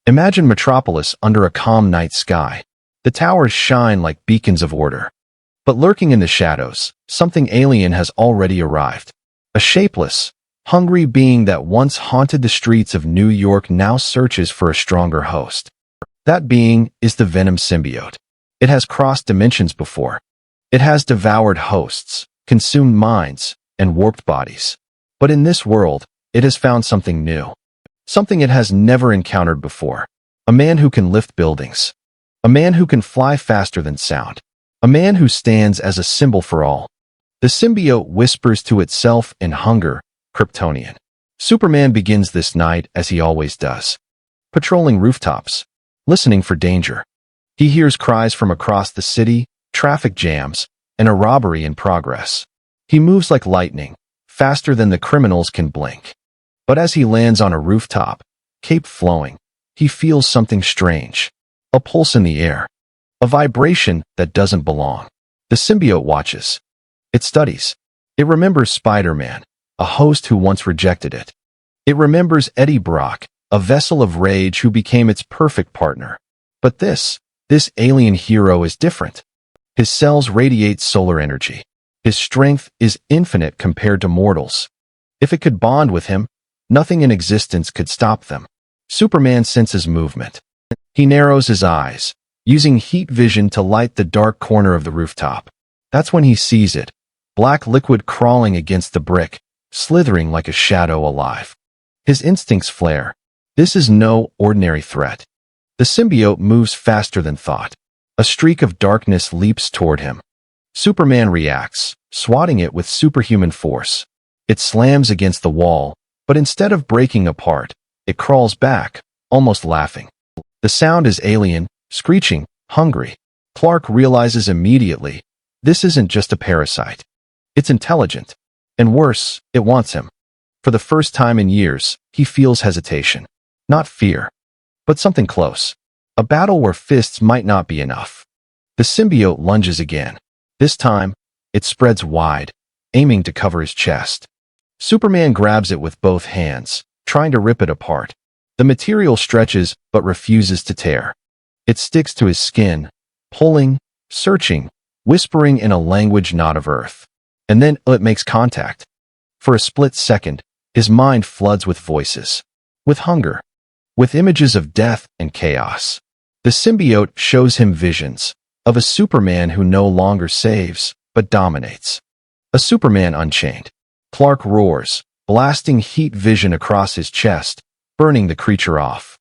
Imagine Metropolis under a calm night sky. The towers shine like beacons of order. But lurking in the shadows, something alien has already arrived. A shapeless, hungry being that once haunted the streets of New York now searches for a stronger host. That being is the Venom symbiote. It has crossed dimensions before. It has devoured hosts, consumed minds, and warped bodies. But in this world, it has found something new. Something it has never encountered before. A man who can lift buildings. A man who can fly faster than sound. A man who stands as a symbol for all. The symbiote whispers to itself in hunger, Kryptonian. Superman begins this night as he always does. Patrolling rooftops. Listening for danger. He hears cries from across the city, traffic jams, and a robbery in progress. He moves like lightning, faster than the criminals can blink. But as he lands on a rooftop, cape flowing, he feels something strange. A pulse in the air. A vibration that doesn't belong. The symbiote watches. It studies. It remembers Spider-Man, a host who once rejected it. It remembers Eddie Brock, a vessel of rage who became its perfect partner. But this alien hero is different. His cells radiate solar energy. His strength is infinite compared to mortals. If it could bond with him, nothing in existence could stop them. Superman senses movement. He narrows his eyes, using heat vision to light the dark corner of the rooftop. That's when he sees it, black liquid crawling against the brick, slithering like a shadow alive. His instincts flare. This is no ordinary threat. The symbiote moves faster than thought. A streak of darkness leaps toward him. Superman reacts, swatting it with superhuman force. It slams against the wall, but instead of breaking apart, it crawls back, almost laughing. The sound is alien, screeching, hungry. Clark realizes immediately, this isn't just a parasite. It's intelligent. And worse, it wants him. For the first time in years, he feels hesitation. Not fear, but something close. A battle where fists might not be enough. The symbiote lunges again. This time, it spreads wide, aiming to cover his chest. Superman grabs it with both hands, trying to rip it apart. The material stretches but refuses to tear. It sticks to his skin, pulling, searching, whispering in a language not of Earth. And then it makes contact. For a split second, his mind floods with voices, with hunger, with images of death and chaos. The symbiote shows him visions of a Superman who no longer saves, but dominates. A Superman unchained. Clark roars, blasting heat vision across his chest, burning the creature off.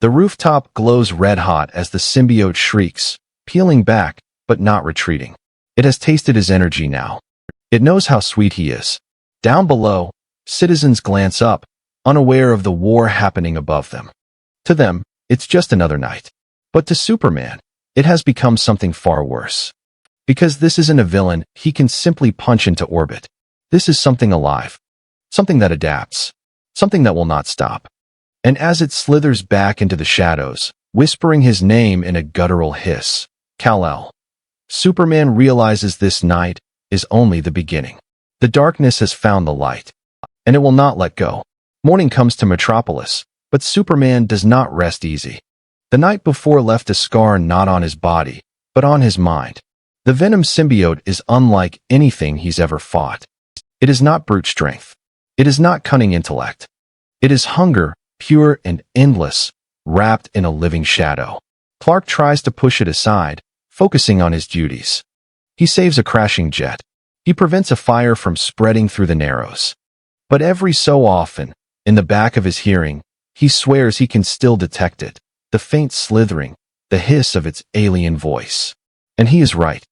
The rooftop glows red-hot as the symbiote shrieks, peeling back, but not retreating. It has tasted his energy now. It knows how sweet he is. Down below, citizens glance up, unaware of the war happening above them. To them, it's just another night. But to Superman, it has become something far worse. Because this isn't a villain he can simply punch into orbit. This is something alive. Something that adapts. Something that will not stop. And as it slithers back into the shadows, whispering his name in a guttural hiss, Kal-El, Superman realizes this night is only the beginning. The darkness has found the light, and it will not let go. Morning comes to Metropolis, but Superman does not rest easy. The night before left a scar not on his body, but on his mind. The Venom symbiote is unlike anything he's ever fought. It is not brute strength. It is not cunning intellect. It is hunger, pure and endless, wrapped in a living shadow. Clark tries to push it aside, focusing on his duties. He saves a crashing jet. He prevents a fire from spreading through the Narrows. But every so often, in the back of his hearing, he swears he can still detect it, the faint slithering, the hiss of its alien voice. And he is right.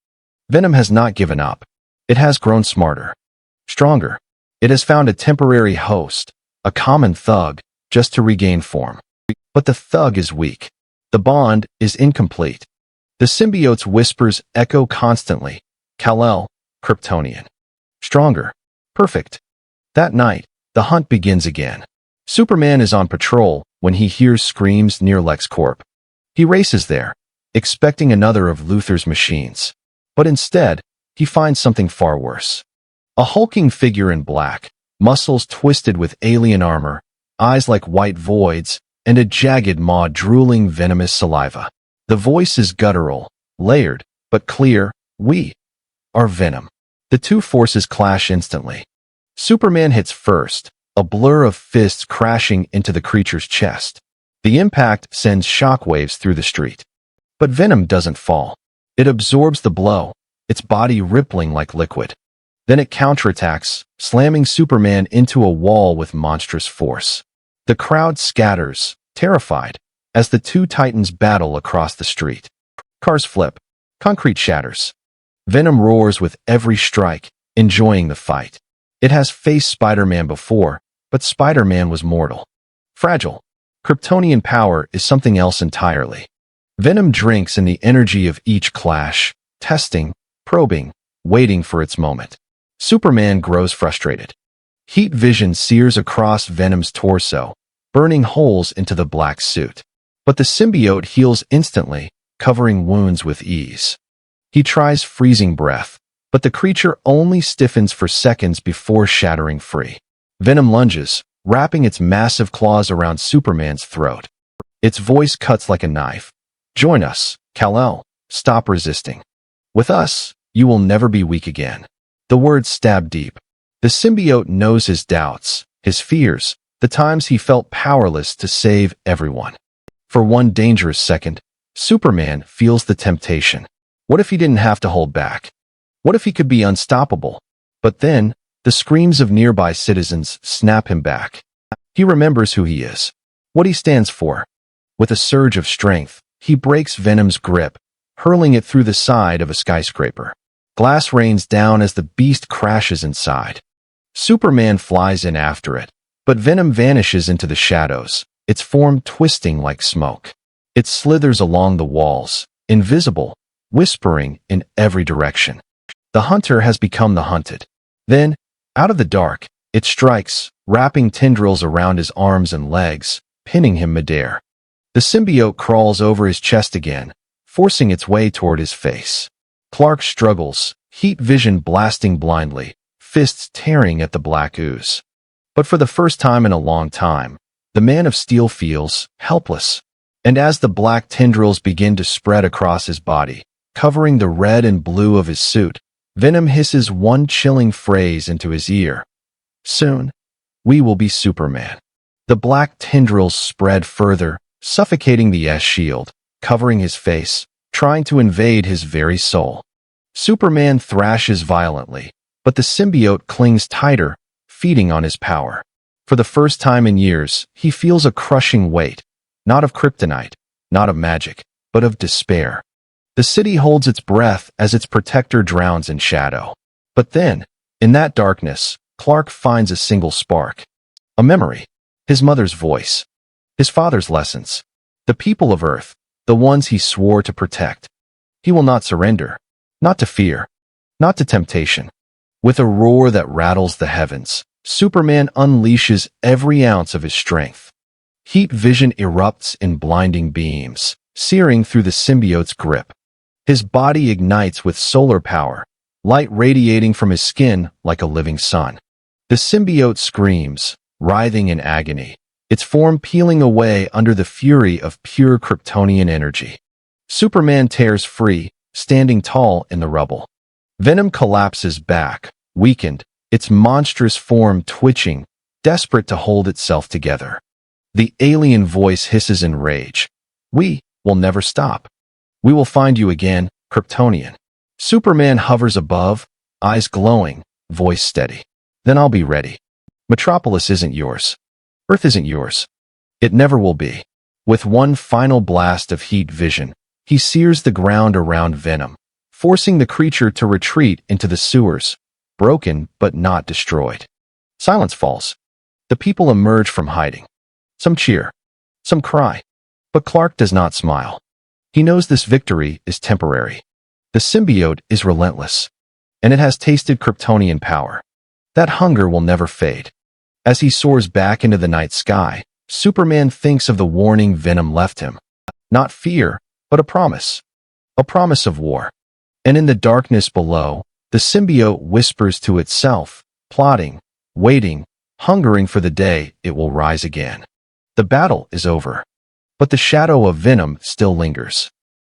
Venom has not given up. It has grown smarter, stronger. It has found a temporary host, a common thug, just to regain form. But the thug is weak. The bond is incomplete. The symbiote's whispers echo constantly. Kal-El, Kryptonian. Stronger. Perfect. That night, the hunt begins again. Superman is on patrol when he hears screams near LexCorp. He races there, expecting another of Luthor's machines. But instead, he finds something far worse. A hulking figure in black, muscles twisted with alien armor, eyes like white voids, and a jagged maw drooling venomous saliva. The voice is guttural, layered, but clear. We are Venom. The two forces clash instantly. Superman hits first, a blur of fists crashing into the creature's chest. The impact sends shockwaves through the street. But Venom doesn't fall. It absorbs the blow, its body rippling like liquid. Then it counterattacks, slamming Superman into a wall with monstrous force. The crowd scatters, terrified, as the two titans battle across the street. Cars flip. Concrete shatters. Venom roars with every strike, enjoying the fight. It has faced Spider-Man before, but Spider-Man was mortal. Fragile. Kryptonian power is something else entirely. Venom drinks in the energy of each clash, testing, probing, waiting for its moment. Superman grows frustrated. Heat vision sears across Venom's torso, burning holes into the black suit. But the symbiote heals instantly, covering wounds with ease. He tries freezing breath, but the creature only stiffens for seconds before shattering free. Venom lunges, wrapping its massive claws around Superman's throat. Its voice cuts like a knife. Join us, Kal-El. Stop resisting. With us, you will never be weak again. The words stab deep. The symbiote knows his doubts, his fears, the times he felt powerless to save everyone. For one dangerous second, Superman feels the temptation. What if he didn't have to hold back? What if he could be unstoppable? But then, the screams of nearby citizens snap him back. He remembers who he is, what he stands for. With a surge of strength, he breaks Venom's grip, hurling it through the side of a skyscraper. Glass rains down as the beast crashes inside. Superman flies in after it, but Venom vanishes into the shadows, its form twisting like smoke. It slithers along the walls, invisible, whispering in every direction. The hunter has become the hunted. Then, out of the dark, it strikes, wrapping tendrils around his arms and legs, pinning him midair. The symbiote crawls over his chest again, forcing its way toward his face. Clark struggles, heat vision blasting blindly, fists tearing at the black ooze. But for the first time in a long time, the Man of Steel feels helpless. And as the black tendrils begin to spread across his body, covering the red and blue of his suit, Venom hisses one chilling phrase into his ear. Soon, we will be Superman. The black tendrils spread further, suffocating the S-shield, covering his face, trying to invade his very soul. Superman thrashes violently, but the symbiote clings tighter, feeding on his power. For the first time in years, he feels a crushing weight, not of kryptonite, not of magic, but of despair. The city holds its breath as its protector drowns in shadow. But then, in that darkness, Clark finds a single spark. A memory. His mother's voice. His father's lessons. The people of Earth, the ones he swore to protect. He will not surrender. Not to fear. Not to temptation. With a roar that rattles the heavens, Superman unleashes every ounce of his strength. Heat vision erupts in blinding beams, searing through the symbiote's grip. His body ignites with solar power, light radiating from his skin like a living sun. The symbiote screams, writhing in agony, its form peeling away under the fury of pure Kryptonian energy. Superman tears free, standing tall in the rubble. Venom collapses back, weakened, its monstrous form twitching, desperate to hold itself together. The alien voice hisses in rage. We will never stop. We will find you again, Kryptonian. Superman hovers above, eyes glowing, voice steady. Then I'll be ready. Metropolis isn't yours. Earth isn't yours. It never will be. With one final blast of heat vision, he sears the ground around Venom, forcing the creature to retreat into the sewers, broken but not destroyed. Silence falls. The people emerge from hiding. Some cheer. Some cry. But Clark does not smile. He knows this victory is temporary. The symbiote is relentless, and it has tasted Kryptonian power. That hunger will never fade. As he soars back into the night sky, Superman thinks of the warning Venom left him. Not fear, but a promise. A promise of war. And in the darkness below, the symbiote whispers to itself, plotting, waiting, hungering for the day it will rise again. The battle is over. But the shadow of Venom still lingers.